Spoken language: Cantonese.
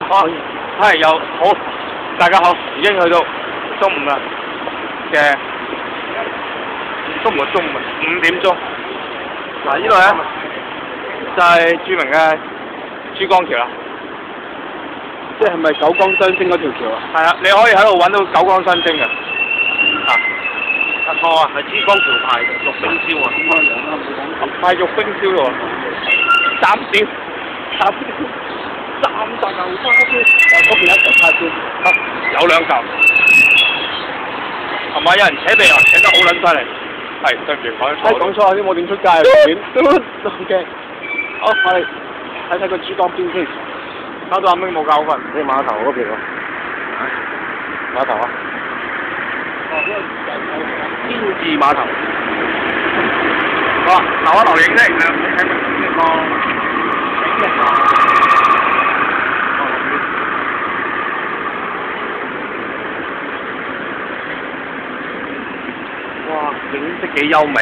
係有好，大家好，已經去到中午啦嘅中午5點鐘。嗱，呢度咧就係著名嘅珠江橋啦。即係咪九江雙星嗰條橋啊？係啊，你可以喺度揾到九江雙星嘅。錯啊，係珠江橋牌玉冰燒啊！係玉冰燒喎，3點，3嚿花椒，嗰邊1嚿花椒，有2嚿，係咪有人扯鼻啊？扯得好撚犀利，係對唔住講錯。講錯啲冇點出街啊！OK，好，我哋睇睇個珠江邊先。搞到阿明冇教訓。你碼頭嗰邊喎？碼頭啊？天字碼頭。好啦，留一留影先。哇，景色幾優美。